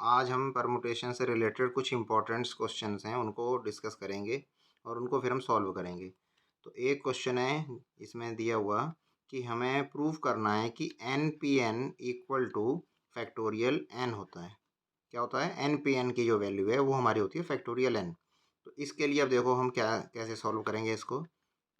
आज हम परमुटेशन से रिलेटेड कुछ इंपॉर्टेंट क्वेश्चंस हैं उनको डिस्कस करेंगे और उनको फिर हम सॉल्व करेंगे। तो एक क्वेश्चन है इसमें दिया हुआ कि हमें प्रूव करना है कि N P N equal to factorial N होता है। क्या होता है? एन पी एन की जो वैल्यू है वो हमारी होती है फैक्टोरियल एन। तो इसके लिए अब देखो हम क्या कैसे सॉल्व करेंगे इसको।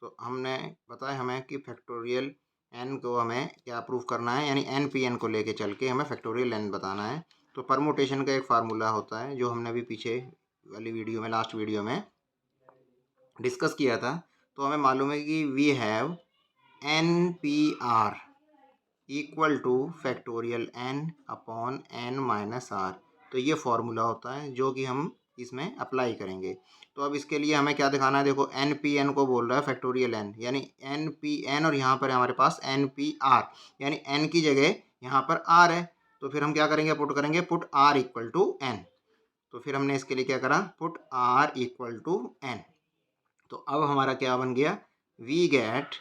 तो हमने बताया हमें कि फैक्टोरियल एन को हमें क्या प्रूव करना है, यानी एन पी एन को लेके चल के हमें फैक्टोरियल एन बताना है। तो परमुटेशन का एक फार्मूला होता है जो हमने अभी पीछे वाली वीडियो में, लास्ट वीडियो में डिस्कस किया था। तो हमें मालूम है कि we have N P R equal to factorial N upon N minus are. तो ये फॉर्मूला होता है जो कि हम इसमें अप्लाई करेंगे। तो अब इसके लिए हमें क्या दिखाना है, देखो एन पी एन को बोल रहा है फैक्टोरियल एन, यानी एन पी एन, और यहाँ पर हमारे पास एन पी आर, यानी एन की जगह यहाँ पर आर है। तो फिर हम क्या करेंगे, put R equal to N. तो फिर हमने इसके लिए क्या करा, put R equal to N. तो अब हमारा क्या बन गया, वी गेट,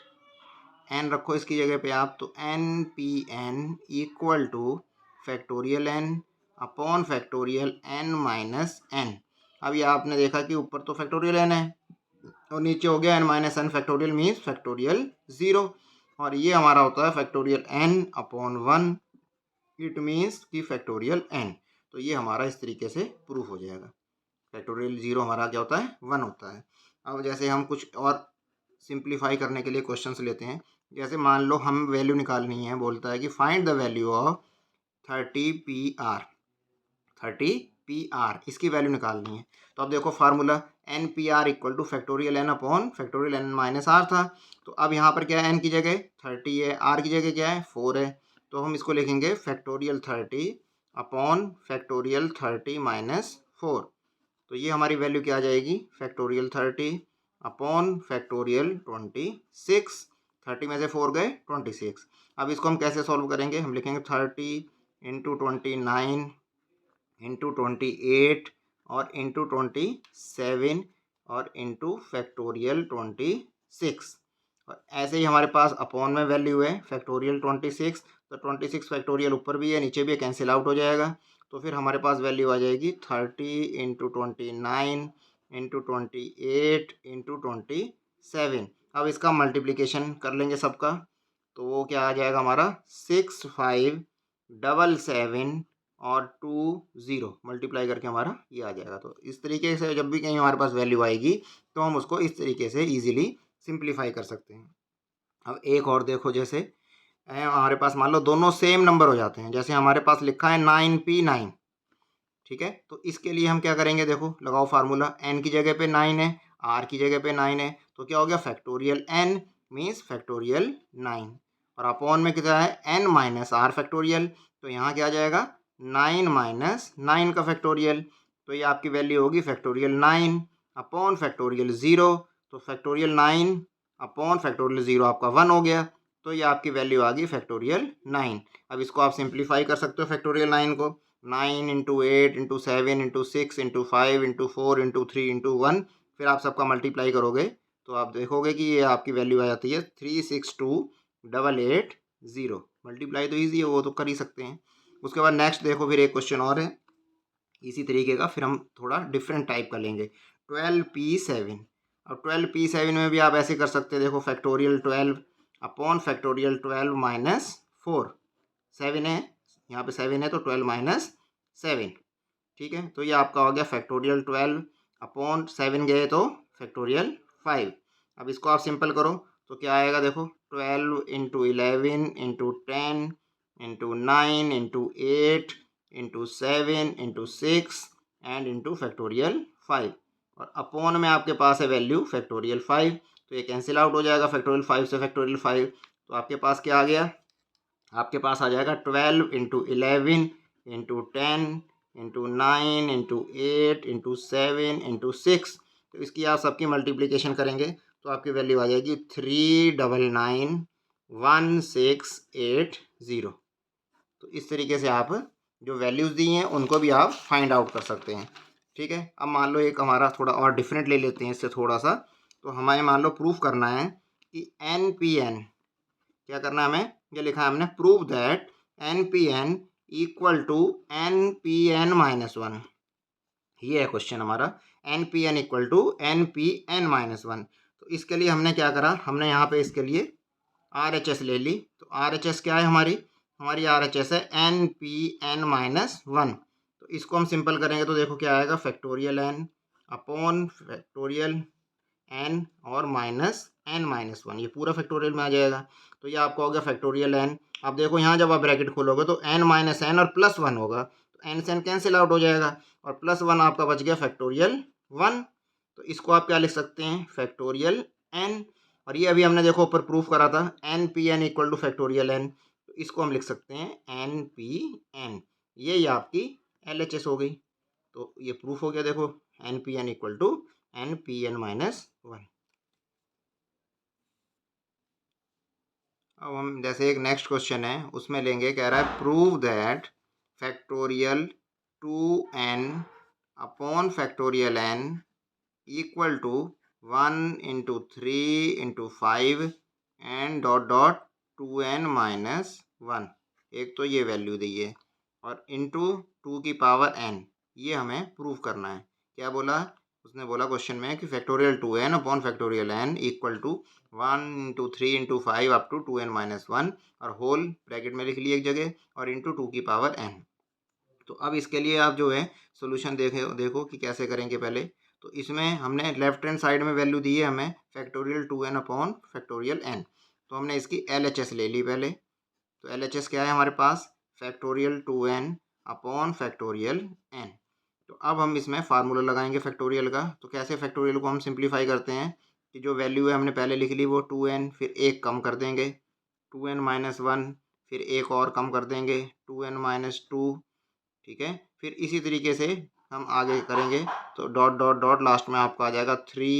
एन रखो इसकी जगह पे आप, तो N P N equal to factorial N upon factorial N minus N. अब ये आपने देखा कि ऊपर तो फैक्टोरियल एन है और नीचे हो गया N minus N factorial, means factorial zero. और ये हमारा होता है factorial N upon one, it means कि फैक्टोरियल एन। तो ये हमारा इस तरीके से प्रूफ हो जाएगा। फैक्टोरियल ज़ीरो हमारा क्या होता है, वन होता है। अब जैसे हम कुछ और सिंप्लीफाई करने के लिए क्वेश्चंस लेते हैं। जैसे मान लो हम वैल्यू निकालनी है, बोलता है कि find the value of 30 P R, इसकी वैल्यू निकालनी है। तो अब देखो formula N P R equal to factorial N upon factorial N minus R था। तो अब यहाँ पर क्या है, एन की जगह 30 है, आर की जगह क्या है 4 है। तो हम इसको लिखेंगे फैक्टोरियल 30 अपॉन फैक्टोरियल 30 माइनस 4। तो ये हमारी वैल्यू क्या आ जाएगी, फैक्टोरियल 30 अपॉन फैक्टोरियल 26। 30 में से 4 गए 26। अब इसको हम कैसे सॉल्व करेंगे, हम लिखेंगे 30 इंटू 29 इंटू 28 और इंटू 27 और इंटू फैक्टोरियल 26। और ऐसे ही हमारे पास अपॉन में वैल्यू है फैक्टोरियल 26। तो 26 फैक्टोरियल ऊपर भी है नीचे भी है, कैंसिल आउट हो जाएगा। तो फिर हमारे पास वैल्यू आ जाएगी 30 इंटू 29 इंटू 28 इंटू 27। अब इसका मल्टीप्लिकेशन कर लेंगे सबका, तो वो क्या आ जाएगा हमारा 6577 और 20 मल्टीप्लाई करके हमारा ये आ जाएगा। तो इस तरीके से जब भी कहीं हमारे पास वैल्यू आएगी तो हम उसको इस तरीके से ईजिली सिंप्लीफाई कर सकते हैं। अब एक और देखो, जैसे हमारे पास मान लो दोनों सेम नंबर हो जाते हैं, जैसे हमारे पास लिखा है 9p9, ठीक है। तो इसके लिए हम क्या करेंगे, देखो लगाओ फार्मूला, एन की जगह पे 9 है, आर की जगह पे 9 है, तो क्या हो गया फैक्टोरियल एन मीन्स फैक्टोरियल 9, और अपॉन में कितना है एन माइनस आर फैक्टोरियल। तो यहाँ क्या आ जाएगा 9 माइनस 9 का फैक्टोरियल। तो ये आपकी वैल्यू होगी फैक्टोरियल 9 अपॉन फैक्टोरियल 0। तो फैक्टोरियल 9 अपॉन फैक्टोरियल 0 आपका 1 हो गया। तो ये आपकी वैल्यू आ गई फैक्टोरियल 9। अब इसको आप सिंप्लीफाई कर सकते हो फैक्टोरियल 9 को, 9 into 8 into 7 into 6 into 5 into 4 into 3 into 1। फिर आप सबका मल्टीप्लाई करोगे तो आप देखोगे कि ये आपकी वैल्यू आ जाती है 362880। मल्टीप्लाई तो ईजी है, वो तो कर ही सकते हैं। उसके बाद नेक्स्ट देखो, फिर एक क्वेश्चन और है इसी तरीके का, फिर हम थोड़ा डिफरेंट टाइप का लेंगे 12p7। अब 12p7 में भी आप ऐसे कर सकते हैं, देखो फैक्टोरियल 12 अपॉन फैक्टोरियल 12 माइनस 4। 7 है यहाँ पे, 7 है तो 12 माइनस 7, ठीक है। तो ये आपका हो गया फैक्टोरियल 12 अपॉन 7 गए तो फैक्टोरियल 5। अब इसको आप सिंपल करो तो क्या आएगा, देखो 12 into 11 into 10 into 9 into 8 into 7 into 6 and into factorial 5, और अपॉन में आपके पास है वैल्यू फैक्टोरियल 5। तो ये कैंसिल आउट हो जाएगा फैक्टोरियल 5 से फैक्टोरियल 5। तो आपके पास क्या आ गया, आपके पास आ जाएगा 12 into 11 into 10 into 9 into 8 into 7 into 6। तो इसकी आप सबकी मल्टीप्लिकेशन करेंगे तो आपकी वैल्यू आ जाएगी 3991680। तो इस तरीके से आप जो वैल्यूज़ दी हैं उनको भी आप फाइंड आउट कर सकते हैं, ठीक है। अब मान लो एक हमारा थोड़ा और डिफरेंट ले लेते हैं इससे थोड़ा सा। तो हमें मान लो प्रूफ करना है कि एन पी एन, क्या करना है हमें, ये लिखा है हमने, prove that N P N equal to N P N minus one. ये है क्वेश्चन हमारा, N P N equal to N P N minus one. तो इसके लिए हमने क्या करा, हमने यहाँ पे इसके लिए आर एच एस ले ली। तो आर एच एस क्या है हमारी, हमारी आर एच एस है N P N minus one. तो इसको हम सिंपल करेंगे तो देखो क्या आएगा, factorial N upon factorial N और माइनस एन माइनस वन, ये पूरा फैक्टोरियल में आ जाएगा। तो ये आपका हो गया फैक्टोरियल एन। अब देखो यहाँ जब आप ब्रैकेट खोलोगे तो एन माइनस एन और प्लस वन होगा, तो एन से एन कैंसिल आउट हो जाएगा और प्लस वन आपका बच गया फैक्टोरियल वन। तो इसको आप क्या लिख सकते हैं, फैक्टोरियल एन। और ये अभी हमने देखो ऊपर प्रूफ करा था, N P N equal to factorial N. तो इसको हम लिख सकते हैं एन पी एन, ये आपकी एल एच एस हो गई। तो ये प्रूफ हो गया, देखो N P N equal to N P N minus one. अब हम जैसे एक नेक्स्ट क्वेश्चन है उसमें लेंगे, कह रहा है prove that factorial two N upon factorial N equal to one into three into five and dot dot two N minus one. एक तो ये वैल्यू दी है और इंटू टू की पावर एन, ये हमें प्रूव करना है। क्या बोला उसने, बोला क्वेश्चन में कि factorial two N upon factorial N equal to one into three into five up to two N minus one, और होल ब्रैकेट में लिख लिए एक जगह, और इंटू टू की पावर एन। तो अब इसके लिए आप जो है सोल्यूशन देखो कि कैसे करेंगे पहले। तो इसमें हमने लेफ्ट हैंड साइड में वैल्यू दी है हमें factorial two N upon factorial N, तो हमने इसकी एल एच एस ले ली पहले। तो एल एच एस क्या है हमारे पास, factorial two N upon factorial N. तो अब हम इसमें फार्मूला लगाएंगे फैक्टोरियल का। तो कैसे फैक्टोरियल को हम सिंप्लीफाई करते हैं कि जो वैल्यू है हमने पहले लिख ली वो टू एन, फिर एक कम कर देंगे टू एन माइनस वन, फिर एक और कम कर देंगे टू एन माइनस टू, ठीक है। फिर इसी तरीके से हम आगे करेंगे, तो डॉट डॉट डॉट लास्ट में आपका आ जाएगा three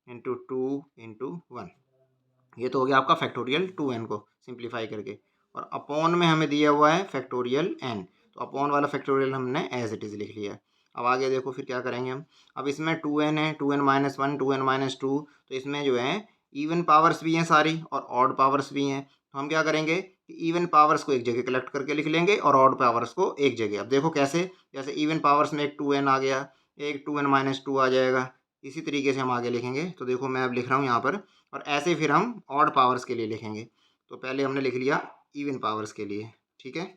into two into one. ये तो हो गया आपका फैक्टोरियल टू एन को सिंप्लीफाई करके। और अपॉन में हमें दिया हुआ है फैक्टोरियल एन, तो अपॉन वाला फैक्टोरियल हमने एज इट इज़ लिख लिया। अब आगे देखो फिर क्या करेंगे हम। अब इसमें टू एन है, two N minus one, two N minus two, तो इसमें जो है इवन पावर्स भी हैं सारी और ऑड पावर्स भी हैं। तो हम क्या करेंगे कि इवन पावर्स को एक जगह कलेक्ट करके लिख लेंगे और ऑड पावर्स को एक जगह। अब देखो कैसे, जैसे इवन पावर्स में एक टू एन आ गया, एक टू एन माइनस टू आ जाएगा, इसी तरीके से हम आगे लिखेंगे। तो देखो मैं अब लिख रहा हूँ यहाँ पर, और ऐसे फिर हम ऑड पावर्स के लिए लिखेंगे। तो पहले हमने लिख लिया इवन पावर्स के लिए, ठीक है।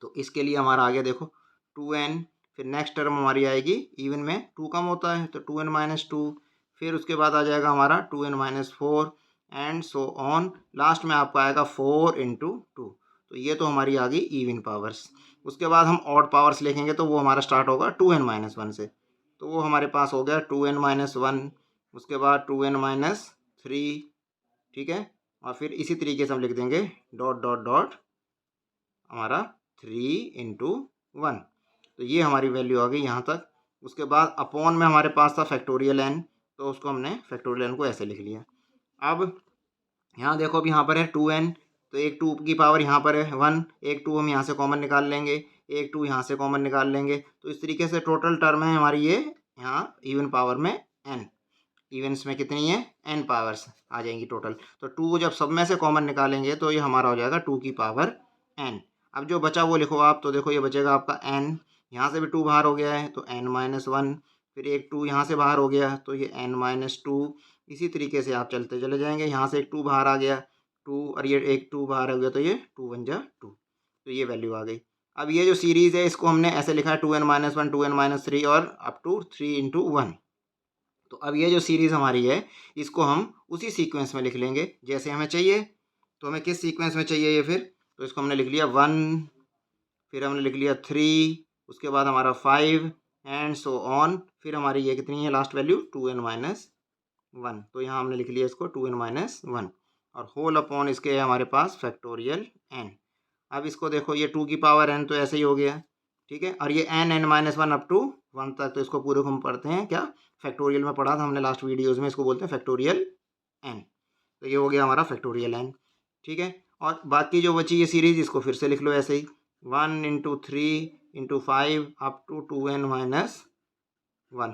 तो इसके लिए हमारा आ गया देखो टू एन, फिर नेक्स्ट टर्म हमारी आएगी इवन में टू कम होता है तो टू एन माइनस टू, फिर उसके बाद आ जाएगा हमारा two N minus four and so on. Last में आपका आएगा फोर इंटू टू। तो ये तो हमारी आ गई इवन पावर्स। उसके बाद हम ऑड पावर्स लिखेंगे तो वो हमारा स्टार्ट होगा टू एन माइनस वन से, तो वो हमारे पास हो गया टू एन माइनस वन, उसके बाद टू एन माइनस थ्री, ठीक है। और फिर इसी तरीके से हम लिख देंगे डॉट डॉट डॉट हमारा थ्री इंटू वन। तो ये हमारी वैल्यू आ गई यहाँ तक। उसके बाद अपॉन में हमारे पास था फैक्टोरियल एन, तो उसको हमने फैक्टोरियल एन को ऐसे लिख लिया। अब यहाँ देखो, अब यहाँ पर है टू एन, तो एक टू की पावर यहाँ पर है वन, एक टू हम यहाँ से कॉमन निकाल लेंगे, एक टू यहाँ से कॉमन निकाल लेंगे। तो इस तरीके से टोटल टर्म है हमारी ये यहाँ इवन पावर में एन। इवेंट्स में कितनी है, एन पावर्स आ जाएंगी टोटल। तो टू जब सब में से कॉमन निकालेंगे तो ये हमारा हो जाएगा टू की पावर एन। अब जो बचा वो लिखो आप, तो देखो ये बचेगा आपका एन, यहाँ से भी टू बाहर हो गया है तो एन माइनस वन, फिर एक टू यहाँ से बाहर हो गया तो ये एन माइनस टू। इसी तरीके से आप चलते चले जाएंगे, यहाँ से एक टू बाहर आ गया टू, और ये एक टू बाहर हो गया तो ये टू वन जा टू, तो ये वैल्यू आ गई। अब ये जो सीरीज़ है इसको हमने ऐसे लिखा है two N minus one, two N minus three और up to three into one. तो अब ये जो सीरीज़ हमारी है इसको हम उसी सीक्वेंस में लिख लेंगे जैसे हमें चाहिए। तो हमें किस सीक्वेंस में चाहिए ये फिर, तो इसको हमने लिख लिया वन, फिर हमने लिख लिया थ्री, उसके बाद हमारा फाइव एंड सो ऑन। फिर हमारी ये कितनी है last value two N minus one, तो यहाँ हमने लिख लिया इसको टू एन माइनस वन, और होल अपॉन इसके है हमारे पास फैक्टोरियल एन। अब इसको देखो ये टू की पावर एन तो ऐसे ही हो गया, ठीक है। और ये n n minus one up to one तक, तो इसको पूरे को हम पढ़ते हैं क्या, फैक्टोरियल में पढ़ा था हमने लास्ट वीडियोज़ में, इसको बोलते हैं फैक्टोरियल एन। तो ये हो गया हमारा फैक्टोरियल एन, ठीक है। और बाकी जो बची ये सीरीज़ इसको फिर से लिख लो ऐसे ही, one into three into five up to two N minus one,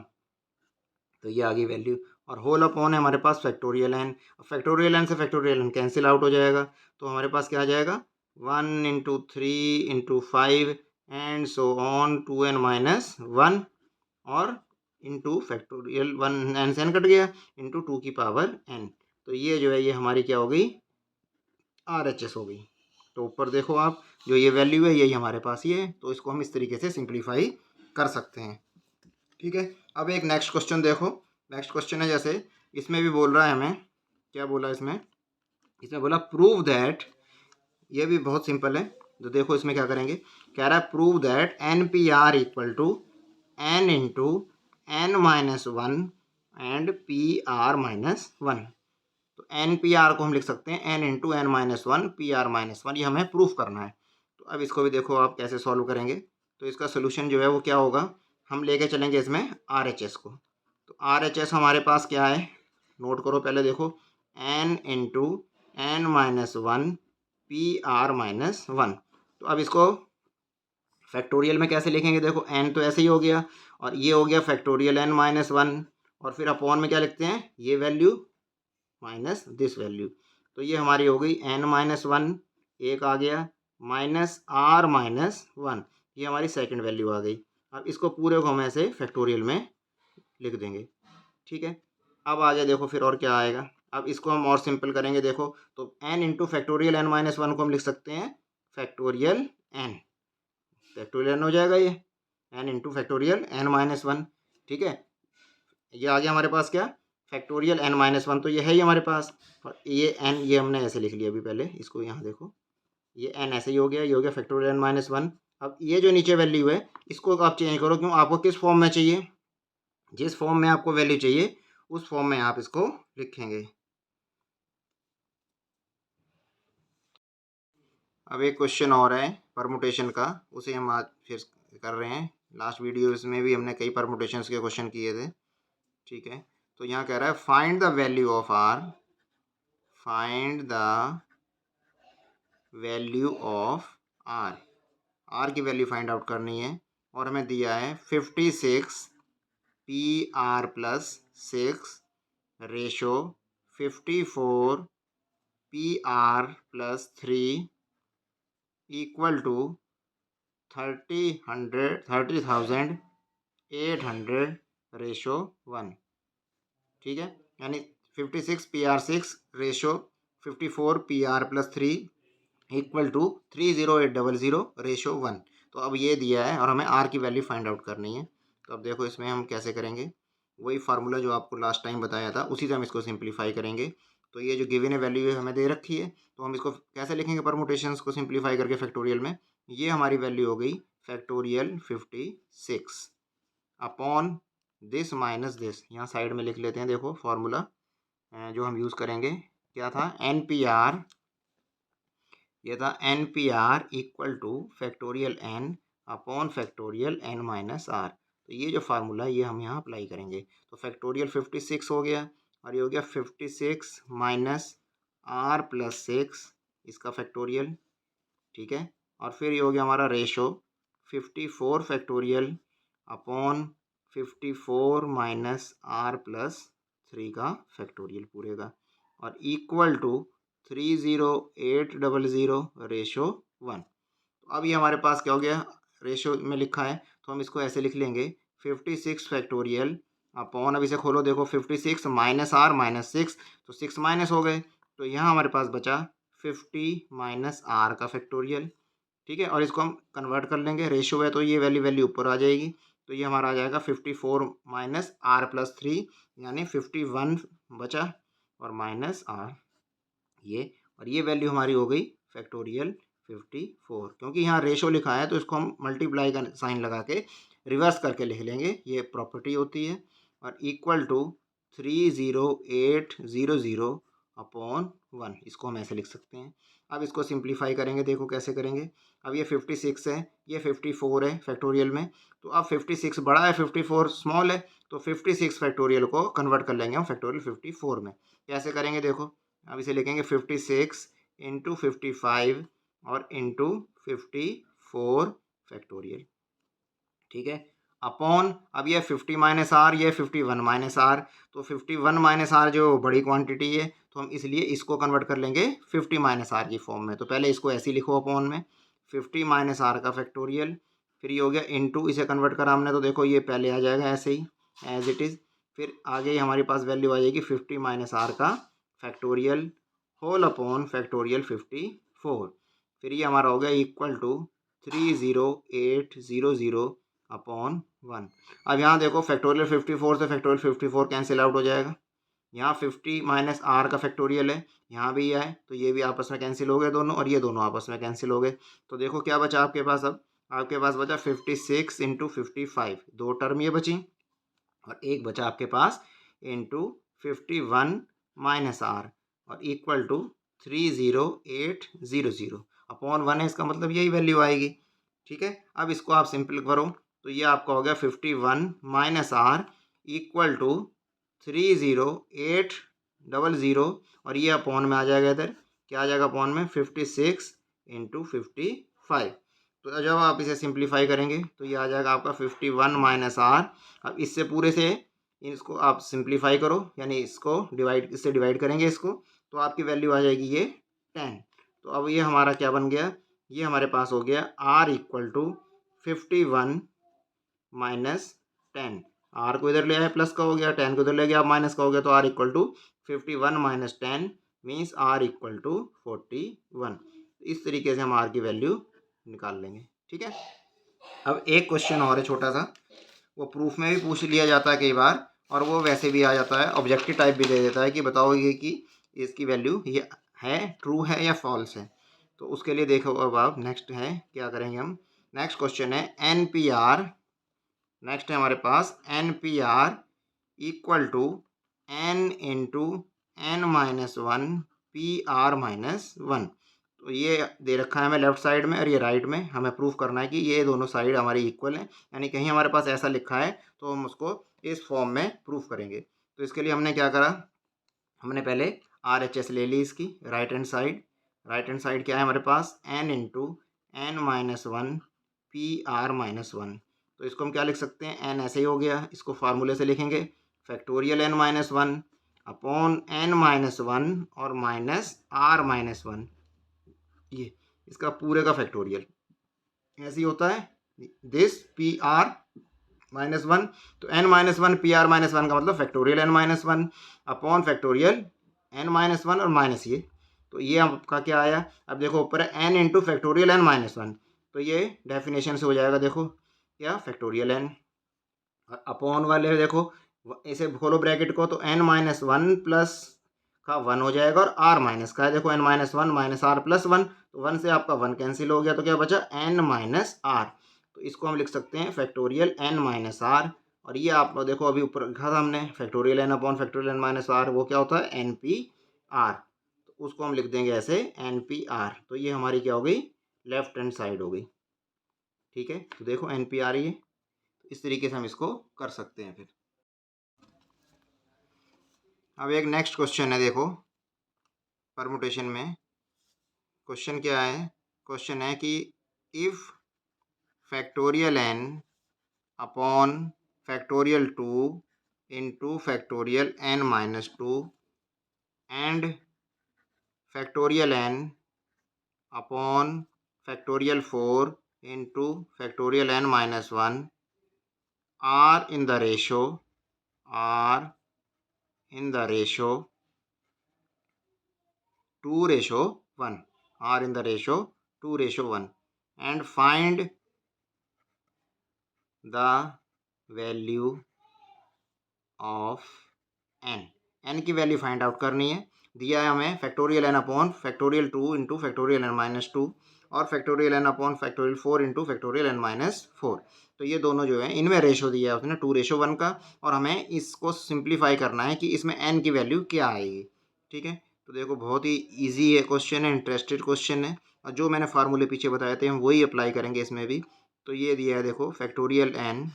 तो ये आ गई वैल्यू। और होल अपॉन है हमारे पास फैक्टोरियल एन, फैक्टोरियल एन से फैक्टोरियल एन कैंसिल आउट हो जाएगा, तो हमारे पास क्या आ जाएगा 1 into 3 into 5 and so on 2n-1 और इंटू फैक्टोरियल 1 n से n कट गया इंटू 2 की पावर n। तो ये जो है ये हमारी क्या हो गई, RHS हो गई। तो ऊपर देखो आप, जो ये वैल्यू है यही हमारे पास ही है, तो इसको हम इस तरीके से सिंप्लीफाई कर सकते हैं। ठीक है, अब एक नेक्स्ट क्वेश्चन देखो। नेक्स्ट क्वेश्चन है जैसे इसमें भी बोल रहा है हमें, क्या बोला इसमें बोला प्रूव दैट, ये भी बहुत सिंपल है। तो देखो इसमें क्या करेंगे, कह रहा है prove that NPR equal to n into n-1 and PR-1। तो NPR को हम लिख सकते हैं n इंटू n-1 PR-1, ये हमें प्रूफ करना है। तो अब इसको भी देखो आप कैसे सॉल्व करेंगे। तो इसका सोल्यूशन जो है वो क्या होगा, हम लेके चलेंगे इसमें RHS को। तो RHS हमारे पास क्या है, नोट करो पहले देखो, n इंटू n-1 PR-1। तो अब इसको फैक्टोरियल में कैसे लिखेंगे, देखो n तो ऐसे ही हो गया और ये हो गया फैक्टोरियल n-1, और फिर अपॉन में क्या लिखते हैं, ये वैल्यू माइनस दिस वैल्यू। तो ये हमारी हो गई n-1, एक आ गया, माइनस R-1, ये हमारी सेकंड वैल्यू आ गई। अब इसको पूरे को हम ऐसे फैक्टोरियल में लिख देंगे। ठीक है, अब आगे देखो फिर और क्या आएगा। अब इसको हम और सिंपल करेंगे, देखो तो n इंटू फैक्टोरियल n-1 को हम लिख सकते हैं फैक्टोरियल n, फैक्टोरियल n हो जाएगा ये n इंटू फैक्टोरियल n-1। ठीक है, ये आ गया हमारे पास क्या, फैक्टोरियल n-1, तो ये है ही हमारे पास। और ये n ये हमने ऐसे लिख लिया अभी पहले, इसको यहाँ देखो, ये n ऐसे ही हो गया, ये हो गया फैक्टोरियल n-1। अब ये जो नीचे वैल्यू है इसको आप चेंज करो, क्यों, आपको किस फॉर्म में चाहिए, जिस फॉर्म में आपको वैल्यू चाहिए उस फॉर्म में आप इसको लिखेंगे। अब एक क्वेश्चन और है परमुटेशन का, उसे हम आज फिर कर रहे हैं। लास्ट वीडियोस में भी हमने कई परमुटेशंस के क्वेश्चन किए थे। ठीक है, तो यहाँ कह रहा है find the value of R, find the value of R की वैल्यू फाइंड आउट करनी है। और हमें दिया है 56 PR+6 ratio 54 PR+3 equal to 30,800 ratio 1। ठीक है, यानी 56 PR6 ratio 54 PR+3 equal to 30800 ratio 1। तो अब ये दिया है और हमें R की वैल्यू फाइंड आउट करनी है। तो अब देखो इसमें हम कैसे करेंगे, वही फार्मूला जो आपको लास्ट टाइम बताया था उसी से हम इसको सिंप्लीफाई करेंगे। तो ये जो गिवन है वैल्यू है हमें दे रखी है, तो हम इसको कैसे लिखेंगे परमुटेशंस को सिंप्लीफाई करके फैक्टोरियल में। ये हमारी वैल्यू हो गई factorial 56 upon this minus this, यहाँ साइड में लिख लेते हैं। देखो फार्मूला जो हम यूज़ करेंगे क्या था, NPR, ये था NPR equal to factorial n upon factorial n-r। तो ये जो फार्मूला ये हम यहाँ अप्लाई करेंगे। तो फैक्टोरियल 56 हो गया और ये हो गया 56 माइनस R+6 इसका फैक्टोरियल। ठीक है, और फिर ये हो गया हमारा ratio 54 factorial upon 54 minus R+3 का फैक्टोरियल पूरे का, और इक्वल टू 30800 रेशो 1। तो अब ये हमारे पास क्या हो गया, रेशो में लिखा है तो हम इसको ऐसे लिख लेंगे 56 फैक्टोरियल अपॉन, अब इसे खोलो देखो 56 माइनस R माइनस 6, तो 6 माइनस हो गए, तो यहाँ हमारे पास बचा 50 माइनस R का फैक्टोरियल। ठीक है, और इसको हम कन्वर्ट कर लेंगे, रेशो है तो ये वैल्यू ऊपर आ जाएगी। तो ये हमारा आ जाएगा 54 माइनस R+3 यानी 51 बचा, और माइनस R ये, और ये वैल्यू हमारी हो गई फैक्टोरियल 54। क्योंकि यहाँ रेशो लिखा है तो इसको हम मल्टीप्लाई का साइन लगा के रिवर्स करके लिख लेंगे, ये प्रॉपर्टी होती है। और इक्वल टू 30800 अपॉन 1, इसको हम ऐसे लिख सकते हैं। अब इसको सिंप्लीफाई करेंगे, देखो कैसे करेंगे। अब ये 56 है, ये 54 है फैक्टोरियल में, तो अब 56 बड़ा है 54 स्मॉल है, तो 56 फैक्टोरियल को कन्वर्ट कर लेंगे हम फैक्टोरियल 54 में। कैसे करेंगे देखो, अब इसे लिखेंगे 56 इंटू 55 और इंटू 54 फैक्टोरियल। ठीक है, अपॉन, अब ये 50 माइनस आर, ये 51 माइनस आर, तो 51 माइनस आर जो बड़ी क्वांटिटी है तो हम इसलिए इसको कन्वर्ट कर लेंगे 50 माइनस आर की फॉर्म में। तो पहले इसको ऐसे ही लिखो अपॉन में 50 माइनस आर का फैक्टोरियल, फिर ये हो गया इनटू, इसे कन्वर्ट करा हमने तो देखो ये पहले आ जाएगा ऐसे ही एज इट इज़। फिर आगे हमारे पास वैल्यू आ जाएगी 50 माइनस आर का फैक्टोरियल होल अपॉन फैक्टोरियल 54। फिर ये हमारा हो गया इक्वल टू 30800 अपॉन 1। अब यहाँ देखो फैक्टोरियल 54 से फैक्टोरियल 54 कैंसिल आउट हो जाएगा। यहाँ 50 माइनस आर का फैक्टोरियल है, यहाँ भी है तो ये भी आपस में कैंसिल हो गए दोनों, और ये दोनों आपस में कैंसिल हो गए। तो देखो क्या बचा आपके पास, अब आपके पास बचा 56 इंटू 55, 2 टर्म ये बची, और एक बचा आपके पास इंटू 51 माइनस आर और इक्वल टू 30800 अपॉन 1 है, इसका मतलब यही वैल्यू आएगी। ठीक है, अब इसको आप सिंपल करो तो ये आपका हो गया 51 माइनस आर इक्वल टू 30800, और ये अपॉन में आ जाएगा, इधर क्या आ जाएगा अपॉन में 56 इंटू 55। तो जब आप इसे सिंप्लीफाई करेंगे तो ये आ जाएगा आपका 51 माइनस आर। अब इससे पूरे से इसको आप सिंप्लीफाई करो, यानी इसको डिवाइड, इससे डिवाइड करेंगे इसको, तो आपकी वैल्यू आ जाएगी ये 10। तो अब ये हमारा क्या बन गया, ये हमारे पास हो गया r equal to 51 minus 10। R को इधर ले आए प्लस का हो गया, 10 को इधर ले गया आप माइनस का हो गया, तो r equal to 51 minus 10 means r equal to 41। इस तरीके से हम आर की वैल्यू निकाल लेंगे। ठीक है, अब एक क्वेश्चन और है छोटा सा, वो प्रूफ में भी पूछ लिया जाता है कई बार, और वो वैसे भी आ जाता है, ऑब्जेक्टिव टाइप भी दे देता है कि बताओ ये कि इसकी वैल्यू ये है, ट्रू है या फॉल्स है। तो उसके लिए देखो अब आप नेक्स्ट है क्या करेंगे हम, नेक्स्ट क्वेश्चन है एन पी आर, नेक्स्ट है हमारे पास N P R equal to N into N minus 1 P R minus 1। तो ये दे रखा है हमें लेफ्ट साइड में और ये राइट में, हमें प्रूफ करना है कि ये दोनों साइड हमारी इक्वल हैं, यानी कहीं हमारे पास ऐसा लिखा है तो हम उसको इस फॉर्म में प्रूफ करेंगे। तो इसके लिए हमने क्या करा, हमने पहले आर एच एस ले ली इसकी right hand side. Right hand side क्या है हमारे पास, N into N minus 1 P R minus 1। तो इसको हम क्या लिख सकते हैं, एन ऐसे ही हो गया, इसको फार्मूले से लिखेंगे factorial N minus 1 upon N minus 1 और माइनस आर माइनस 1, ये इसका पूरे का फैक्टोरियल ऐसे ही होता है, दिस पी आर माइनस 1। तो n minus 1 P R minus 1 का मतलब factorial N minus 1 upon factorial N minus 1 और माइनस ये, तो ये आपका क्या आया, अब देखो ऊपर है n into factorial N minus 1, तो ये डेफिनेशन से हो जाएगा, देखो क्या फैक्टोरियल एन, और अपॉन वाले देखो ऐसे खोलो ब्रैकेट को, तो एन माइनस 1 प्लस का 1 हो जाएगा, और आर माइनस का है देखो n minus 1 minus r plus 1, तो 1 से आपका 1 कैंसिल हो गया, तो क्या बचा एन माइनस आर। तो इसको हम लिख सकते हैं फैक्टोरियल एन माइनस आर, और ये आप देखो अभी ऊपर लिखा था हमने factorial N upon factorial N minus r, वो क्या होता है एन पी आर, तो उसको हम लिख देंगे ऐसे एन पी आर। तो ये हमारी क्या हो गई, लेफ्ट हैंड साइड हो गई। ठीक है, तो देखो एन पी आर, ये इस तरीके से हम इसको कर सकते हैं। फिर अब एक नेक्स्ट क्वेश्चन है, देखो परमुटेशन में क्वेश्चन क्या है, क्वेश्चन है कि if factorial N upon factorial 2 into factorial N minus 2 and factorial N upon factorial 4 into factorial N minus 1 are in the ratio 2:1, r in the ratio 2:1, and find the value of n की value find out करनी है। दिया है हमें factorial N upon factorial 2 into factorial N minus 2 और factorial N upon factorial 4 into factorial N minus 4। तो ये दोनों जो है इनमें रेशो दिया है उसने 2:1 का, और हमें इसको सिंप्लीफाई करना है कि इसमें n की वैल्यू क्या आएगी। ठीक है, तो देखो बहुत ही इजी है क्वेश्चन है, इंटरेस्टेड क्वेश्चन है, और जो मैंने फार्मूले पीछे बताए थे हम वही अप्लाई करेंगे इसमें भी। तो ये दिया है देखो फैक्टोरियल एन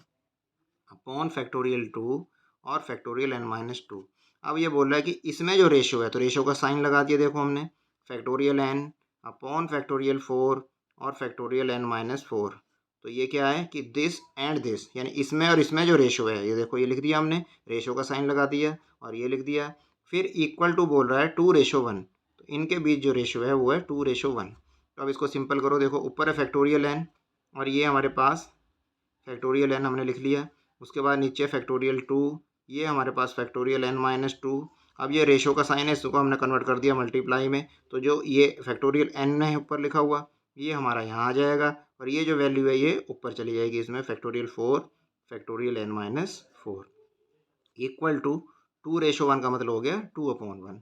अपॉन फैक्टोरियल 2 और फैक्टोरियल एन माइनस 2। अब ये बोल रहा है कि इसमें जो रेशो है, तो रेशो का साइन लगा दिया देखो हमने, फैक्टोरियल एन अपॉन फैक्टोरियल 4 और फैक्टोरियल एन माइनस 4। तो ये क्या है कि दिस एंड दिस, यानी इसमें और इसमें जो रेशो है, ये देखो ये लिख दिया हमने, रेशो का साइन लगा दिया और ये लिख दिया फिर इक्वल टू बोल रहा है 2:1, तो इनके बीच जो रेशो है वो है 2:1। तो अब इसको सिंपल करो, देखो ऊपर है फैक्टोरियल एन और ये हमारे पास फैक्टोरियल एन हमने लिख लिया। उसके बाद नीचे फैक्टोरियल 2, ये हमारे पास फैक्टोरियल n-2। अब ये रेशो का साइन है, इसको हमने कन्वर्ट कर दिया मल्टीप्लाई में, तो जो ये फैक्टोरियल n है ऊपर लिखा हुआ, ये हमारा यहाँ आ जाएगा और ये जो वैल्यू है ये ऊपर चली जाएगी इसमें factorial 4 factorial n-4 equal to 2:1 का मतलब हो गया 2/1।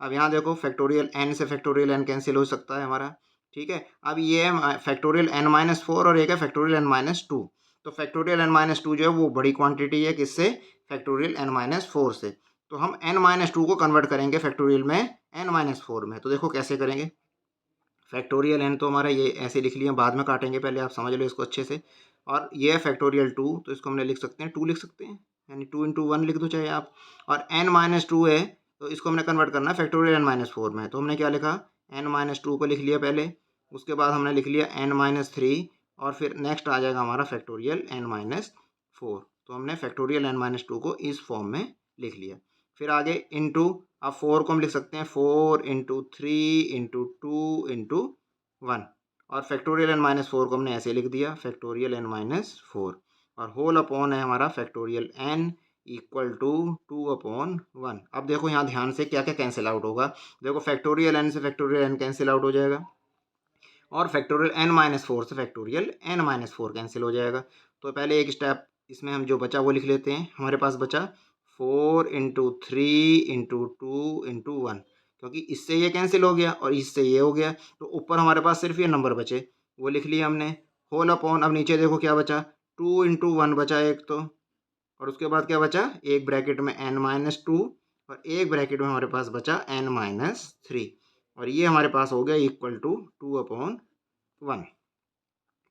अब यहाँ देखो फैक्टोरियल n से फैक्टोरियल n कैंसिल हो सकता है हमारा, ठीक है। अब ये है फैक्टोरियल n-4 और एक है फैक्टोरियल n-2। तो फैक्टोरियल n-2 जो है वो बड़ी क्वांटिटी है किससे, फैक्टोरियल n-4 से। तो हम n-2 को कन्वर्ट करेंगे फैक्टोरियल में n-4 में। तो देखो कैसे करेंगे, फैक्टोरियल n तो हमारा ये ऐसे लिख लिया, बाद में काटेंगे, पहले आप समझ लो इसको अच्छे से। और ये है फैक्टोरियल 2, तो इसको हमने लिख सकते हैं 2 लिख सकते हैं, यानी 2 × 1 लिख दो चाहे आप। और n-2 है तो इसको हमने कन्वर्ट करना है फैक्टोरियल n-4 में। तो हमने क्या लिखा, n-2 को लिख लिया पहले, उसके बाद हमने लिख लिया n-3 और फिर नेक्स्ट आ जाएगा हमारा फैक्टोरियल n-4। तो हमने फैक्टोरियल n-2 को इस फॉर्म में लिख लिया। फिर आगे इंटू, अब 4 को हम लिख सकते हैं 4 × 3 × 2 × 1 और फैक्टोरियल n-4 को हमने ऐसे लिख दिया फैक्टोरियल n-4 और होल अपॉन है हमारा फैक्टोरियल n इक्वल टू 2/1। अब देखो यहाँ ध्यान से क्या क्या कैंसिल आउट होगा, देखो फैक्टोरियल n से फैक्टोरियल n कैंसिल आउट हो जाएगा और फैक्टोरियल n-4 से फैक्टोरियल n-4 कैंसिल हो जाएगा। तो पहले एक स्टेप इसमें हम जो बचा वो लिख लेते हैं। हमारे पास बचा 4 × 3 × 2 × 1, क्योंकि इससे ये कैंसिल हो गया और इससे ये हो गया, तो ऊपर हमारे पास सिर्फ ये नंबर बचे, वो लिख लिया हमने होल अपॉन। अब नीचे देखो क्या बचा, 2 × 1 बचा एक तो, और उसके बाद क्या बचा, एक ब्रैकेट में n-2 और एक ब्रैकेट में हमारे पास बचा n-3 और ये हमारे पास हो गया इक्वल टू 2/1,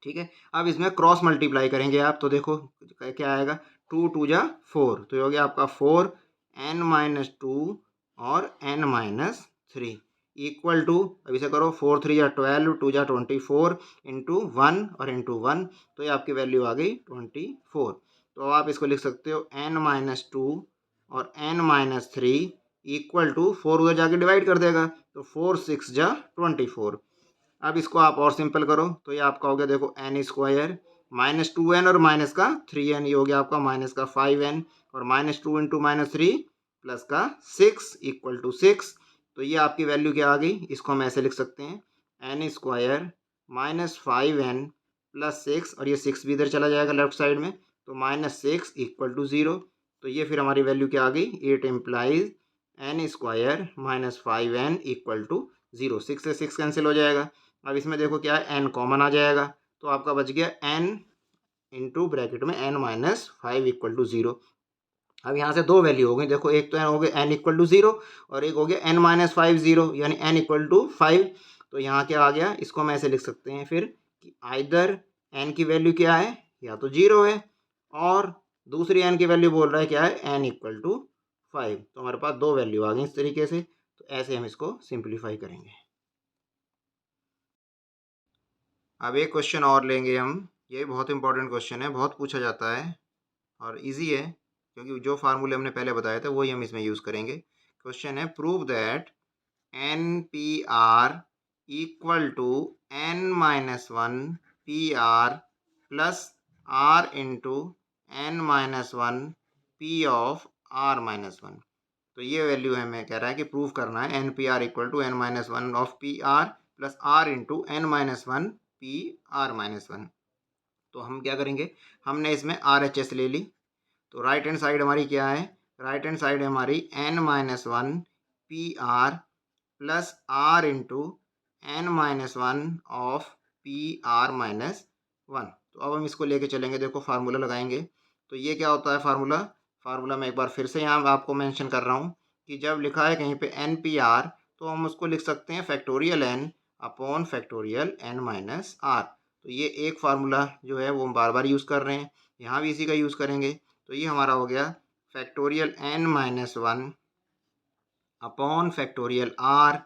ठीक है। अब इसमें क्रॉस मल्टीप्लाई करेंगे आप, तो देखो क्या आएगा, 2 × 2 = 4, तो ये हो गया आपका 4 n-2 और n-3 इक्वल टू, अब इसे करो 4 × 3 = 12, 2 × 24 इंटू 1 और इंटू 1, तो ये आपकी वैल्यू आ गई 24। तो आप इसको लिख सकते हो n-2 और n-3 इक्वल टू 4 उधर जाके डिवाइड कर देगा, तो 4 × 6 = 24। अब इसको आप और सिंपल करो, तो ये आपका हो गया देखो n² -2n और माइनस का 3n, ये हो गया आपका माइनस का 5n और -2 × -3 प्लस का 6 इक्वल टू 6। तो ये आपकी वैल्यू क्या आ गई, इसको हम ऐसे लिख सकते हैं n² -5n प्लस 6 और ये 6 भी इधर चला जाएगा लेफ्ट साइड में, तो -6 इक्वल टू 0। तो ये फिर हमारी वैल्यू क्या आ गई, it implies n² -5n equal to 0। 6 से 6 कैंसिल हो जाएगा। अब इसमें देखो क्या है, n कॉमन आ जाएगा, तो आपका बच गया n इंटू ब्रैकेट में n-5 इक्वल टू 0। अब यहाँ से दो वैल्यू हो गई, देखो एक तो हो गया n इक्वल टू 0 और एक हो गया n-5 0, यानी n इक्वल टू 5। तो यहाँ क्या आ गया, इसको हम ऐसे लिख सकते हैं फिर कि आइदर n की वैल्यू क्या है, या तो 0 है और दूसरी n की वैल्यू बोल रहा है क्या है, n इक्वल टू 5। तो हमारे पास दो वैल्यू आ गई इस तरीके से। तो ऐसे हम इसको सिंप्लीफाई करेंगे। अब एक क्वेश्चन और लेंगे हम, ये बहुत इंपॉर्टेंट क्वेश्चन है, बहुत पूछा जाता है और इजी है, क्योंकि जो फार्मूले हमने पहले बताया था वही हम इसमें यूज़ करेंगे। क्वेश्चन है prove that NPR equal to n-1 PR plus R into n-1 P of R-1। तो ये वैल्यू हमें कह रहा है कि प्रूव करना है NPR equal to n-1 of PR plus R into n-1 PR-1। तो हम क्या करेंगे, हमने इसमें RHS ले ली, तो राइट हैंड साइड हमारी क्या है, राइट हैंड साइड हमारी n-1 PR plus R into n-1 of PR-1। तो अब हम इसको लेके चलेंगे, देखो फार्मूला लगाएंगे। तो ये क्या होता है फार्मूला, फार्मूला मैं एक बार फिर से यहाँ आपको मेंशन कर रहा हूँ कि जब लिखा है कहीं पे NPR तो हम उसको लिख सकते हैं factorial n upon factorial n-r। तो ये एक फार्मूला जो है वो हम बार बार यूज़ कर रहे हैं, यहाँ भी इसी का यूज़ करेंगे। तो ये हमारा हो गया factorial n-1 upon factorial r,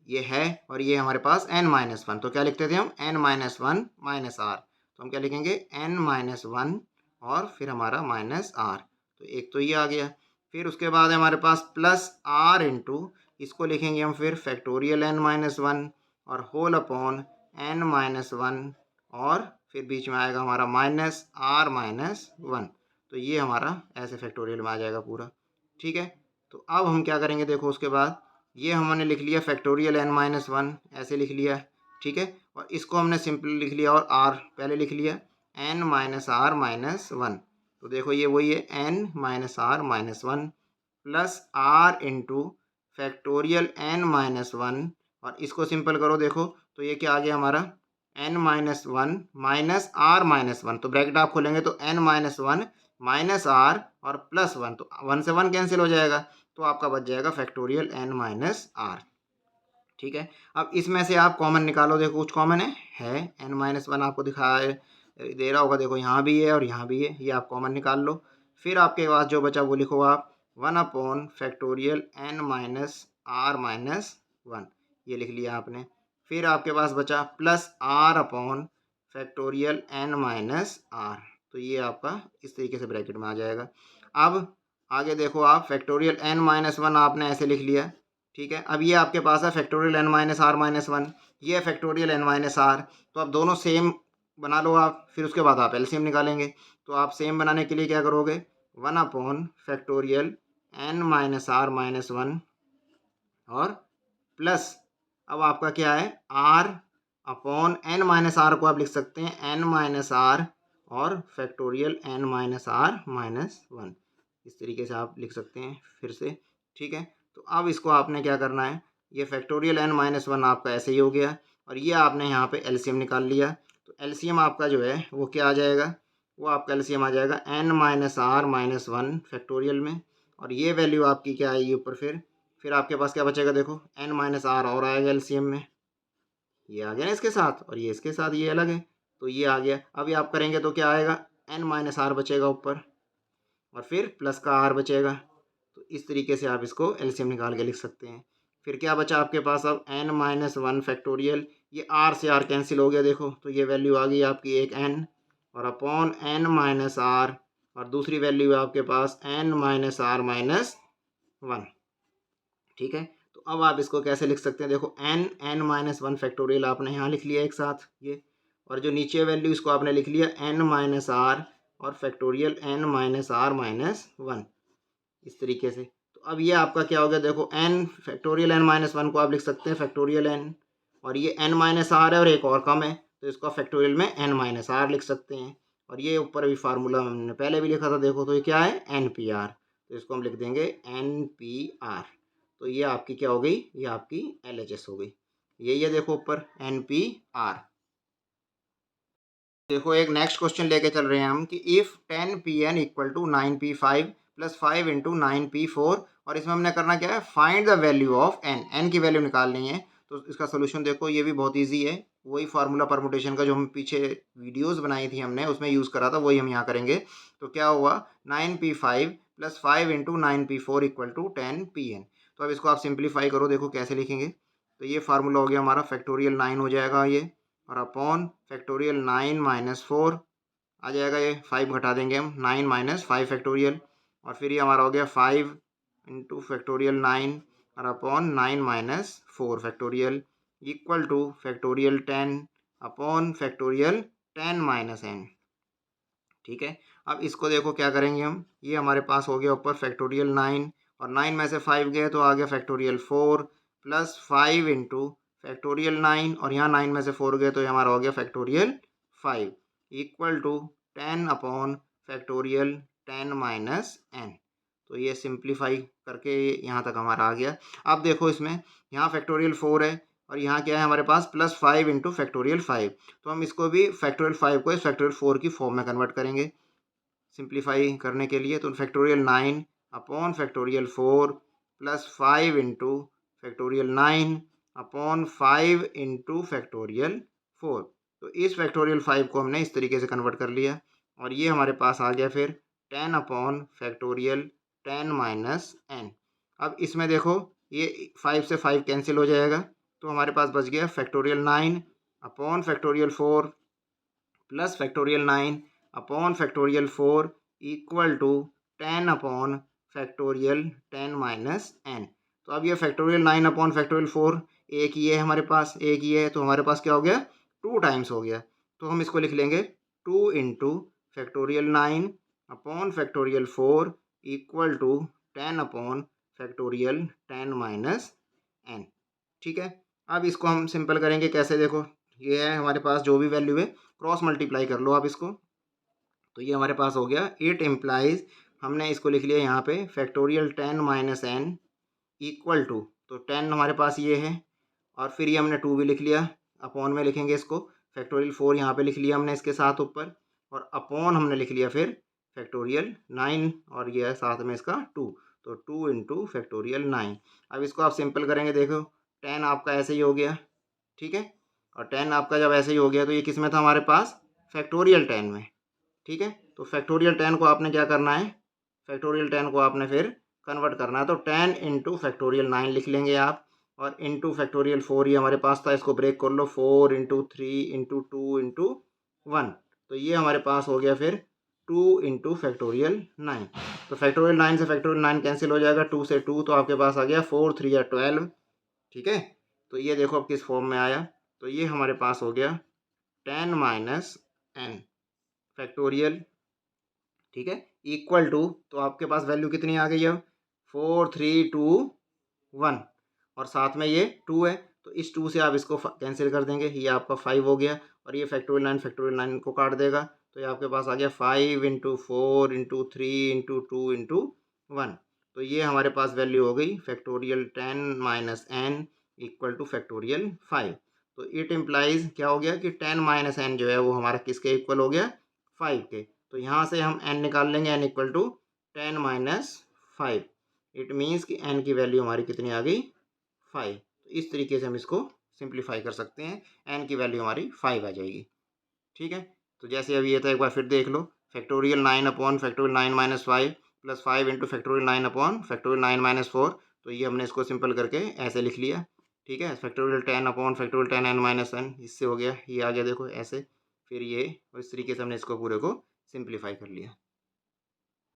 ये है, और ये हमारे पास n-1, तो क्या लिखते थे हम n-1 माइनस r, तो हम क्या लिखेंगे n-1 और फिर हमारा माइनस r। तो एक तो ये आ गया। फिर उसके बाद है हमारे पास प्लस आर इंटू, इसको लिखेंगे हम फिर फैक्टोरियल एन माइनस वन और whole upon N minus one, और फिर बीच में आएगा हमारा माइनस आर माइनस वन। तो ये हमारा ऐसे फैक्टोरियल में आ जाएगा पूरा। ठीक है, तो अब हम क्या करेंगे, देखो उसके बाद ये हमने लिख लिया फैक्टोरियल एन माइनस वन, ऐसे लिख लिया। ठीक है, और इसको हमने सिंपल लिख लिया और आर पहले लिख लिया, n minus are minus one. तो देखो ये वही है, n minus are minus one plus r into factorial N minus one, और इसको सिंपल करो देखो तो ये क्या आ गया हमारा, n minus one minus are minus one. तो ब्रैकेट आप खोलेंगे तो n minus one minus r और प्लस वन, तो वन से वन कैंसिल हो जाएगा, तो आपका बच जाएगा फैक्टोरियल एन माइनस आर। ठीक है, अब इसमें से आप कॉमन निकालो, देखो कुछ कॉमन है एन माइनस वन आपको दिखाया दे रहा होगा, देखो यहाँ भी है और यहाँ भी है, ये आप कॉमन निकाल लो। फिर आपके पास जो बचा वो लिखो आप, one upon factorial N minus are minus one, ये लिख लिया आपने। फिर आपके पास बचा plus r upon factorial N minus are, तो ये आपका इस तरीके से ब्रैकेट में आ जाएगा। अब आगे देखो आप, फैक्टोरियल एन माइनस वन आपने ऐसे लिख लिया। ठीक है, अब ये आपके पास है factorial N minus are minus one, ये है फैक्टोरियल एन माइनस आर। तो अब दोनों सेम बना लो आप, फिर उसके बाद आप एलसीएम निकालेंगे। तो आप सेम बनाने के लिए क्या करोगे, one upon factorial N minus are minus one और प्लस, अब आपका क्या है, r upon N minus r को आप लिख सकते हैं एन माइनस आर और factorial N minus are minus one, इस तरीके से आप लिख सकते हैं फिर से। ठीक है, तो अब इसको आपने क्या करना है, ये फैक्टोरियल एन माइनस वन आपका ऐसे ही हो गया, और ये आपने यहाँ पे एलसीएम निकाल लिया। तो एलसीएम आपका जो है वो क्या आ जाएगा, वो आपका एलसीएम आ जाएगा n minus are minus one factorial में, और ये वैल्यू आपकी क्या आएगी ऊपर, फिर आपके पास क्या बचेगा, देखो एन माइनस आर और आएगा एलसीएम में, ये आ गया ना इसके साथ, और ये इसके साथ, ये अलग है, तो ये आ गया। अभी आप करेंगे तो क्या आएगा, एन माइनस आर बचेगा ऊपर और फिर प्लस का आर बचेगा। तो इस तरीके से आप इसको एलसीएम निकाल के लिख सकते हैं। फिर क्या बचा आपके पास, अब एन माइनस वन फैक्टोरियल, ये आर से आर कैंसिल हो गया देखो, तो ये वैल्यू आ गई आपकी एक एन और अपॉन एन माइनस आर, और दूसरी वैल्यू है आपके पास N minus are minus one. ठीक है, तो अब आप इसको कैसे लिख सकते हैं, देखो एन माइनस वन फैक्टोरियल आपने यहाँ लिख लिया एक साथ ये, और जो नीचे वैल्यू इसको आपने लिख लिया एन माइनस आर और factorial N minus are minus one, इस तरीके से। तो अब ये आपका क्या हो गया, देखो n factorial N minus one को आप लिख सकते हैं फैक्टोरियल एन, और ये एन माइनस आर है और एक और कम है, तो इसको फैक्टोरियल में एन माइनस आर लिख सकते हैं। और ये ऊपर भी फार्मूला हमने पहले भी लिखा था, देखो तो ये क्या है, एन पी आर, तो इसको हम लिख देंगे एन पी आर। तो ये आपकी क्या हो गई, ये आपकी एल एच एस हो गई, यही है देखो ऊपर एन पी आर। देखो एक नेक्स्ट क्वेश्चन लेके चल रहे हैं हम कि if 10 pn equal to 9p5 plus 5 into 9p4, और इसमें हमने करना क्या है, find the value of n, n की वैल्यू निकालनी है। तो इसका सोल्यूशन देखो ये भी बहुत इजी है, वही फार्मूला परमुटेशन का जो हम पीछे वीडियोस बनाई थी हमने उसमें यूज़ करा था, वही हम यहाँ करेंगे। तो क्या हुआ, 9p5 plus 5 into 9p4 equal to 10pn। तो अब इसको आप सिंप्लीफाई करो, देखो कैसे लिखेंगे। तो ये फार्मूला हो गया हमारा, फैक्टोरियल 9 हो जाएगा ये, और अपॉन फैक्टोरियल 9 माइनस 4 आ जाएगा, ये 5 घटा देंगे हम, 9 माइनस 5 फैक्टोरियल, और फिर ये हमारा हो गया 5 इंटू फैक्टोरियल 9 और upon 9 minus 4 factorial equal to factorial 10 upon factorial 10 minus n. ठीक है, अब इसको देखो क्या करेंगे हम, ये हमारे पास हो गया ऊपर फैक्टोरियल 9 और 9 में से 5 गए तो आ गया फैक्टोरियल 4 प्लस 5 इंटू फैक्टोरियल 9, और यहाँ 9 में से 4 गए तो ये हमारा हो गया factorial 5 equal to 10 upon factorial 10 minus n. तो ये सिंप्लीफाई करके यहाँ तक हमारा आ गया। अब देखो इसमें यहाँ फैक्टोरियल 4 है और यहाँ क्या है हमारे पास प्लस 5 इंटू फैक्टोरियल 5, तो हम इसको भी फैक्टोरियल 5 को इस फैक्टोरियल 4 की फॉर्म में कन्वर्ट करेंगे सिंप्लीफाई करने के लिए। तो factorial 9 upon factorial 4 plus 5 into factorial 9 upon 5 into factorial 4। तो इस फैक्टोरियल 5 को हमने इस तरीके से कन्वर्ट कर लिया, और ये हमारे पास आ गया फिर 10 अपॉन फैक्टोरियल 10 माइनस एन। अब इसमें देखो ये 5 से 5 कैंसिल हो जाएगा, तो हमारे पास बच गया factorial 9 upon factorial 4 plus factorial 9 upon factorial 4 equal to 10 upon factorial 10 minus n. तो अब ये फैक्टोरियल 9 अपॉन फैक्टोरियल 4, एक ये है हमारे पास, एक ये है, तो हमारे पास क्या हो गया, 2 टाइम्स हो गया। तो हम इसको लिख लेंगे 2 into factorial 9 upon factorial 4 equal to 10 upon factorial 10 minus n. ठीक है, अब इसको हम सिंपल करेंगे कैसे, देखो ये है हमारे पास जो भी वैल्यू है, क्रॉस मल्टीप्लाई कर लो आप इसको। तो ये हमारे पास हो गया, इट इम्प्लाइज, हमने इसको लिख लिया यहाँ पे factorial 10 minus n equal to, तो 10 हमारे पास ये है, और फिर ये हमने 2 भी लिख लिया, अपॉन में लिखेंगे इसको, फैक्टोरियल 4 यहाँ पे लिख लिया हमने इसके साथ ऊपर, और अपॉन हमने लिख लिया फिर फैक्टोरियल 9, और ये है साथ में इसका 2, तो 2 इंटू फैक्टोरियल 9। अब इसको आप सिंपल करेंगे, देखो 10 आपका ऐसे ही हो गया, ठीक है, और 10 आपका जब ऐसे ही हो गया तो ये किस में था हमारे पास, फैक्टोरियल 10 में। ठीक है, तो फैक्टोरियल 10 को आपने क्या करना है, फैक्टोरियल 10 को आपने फिर कन्वर्ट करना है, तो 10 इंटू फैक्टोरियल 9 लिख लेंगे आप, और इंटू फैक्टोरियल 4 ये हमारे पास था, इसको ब्रेक कर लो, 4 इंटू 3 इंटू 2 इंटू 1, तो ये हमारे पास हो गया फिर 2 इंटू फैक्टोरियल 9। तो फैक्टोरियल 9 से फैक्टोरियल 9 कैंसिल हो जाएगा, 2 से 2, तो आपके पास आ गया 4 3 या 12। ठीक है, तो ये देखो अब किस फॉर्म में आया, तो ये हमारे पास हो गया 10 माइनस एन फैक्टोरियल, ठीक है, इक्वल टू, तो आपके पास वैल्यू कितनी आ गई अब, 4 3 2 1, और साथ में ये 2 है, तो इस 2 से आप इसको कैंसिल कर देंगे, ये आपका 5 हो गया, और ये फैक्टोरियल 9 को काट देगा, तो ये आपके पास आ गया 5 इंटू 4 इंटू 3 इंटू 2 इंटू 1, तो ये हमारे पास वैल्यू हो गई factorial 10 minus n equal to factorial 5। तो इट इम्प्लाइज क्या हो गया कि 10 माइनस एन जो है वो हमारा किसके इक्वल हो गया, 5 के। तो यहाँ से हम n निकाल लेंगे, n equal to 10 minus 5, it means कि n की वैल्यू हमारी कितनी आ गई, 5। तो इस तरीके से हम इसको सिंप्लीफाई कर सकते हैं, n की वैल्यू हमारी 5 आ जाएगी। ठीक है, तो जैसे अभी ये था, एक बार फिर देख लो, factorial 9 upon factorial 9 minus 5 plus 5 into factorial 9 upon factorial 9 minus 4, तो ये हमने इसको सिंपल करके ऐसे लिख लिया। ठीक है, factorial 10 upon factorial 10 n minus n, इससे हो गया, ये आ गया देखो ऐसे, फिर ये, और इस तरीके से हमने इसको पूरे को सिंप्लीफाई कर लिया।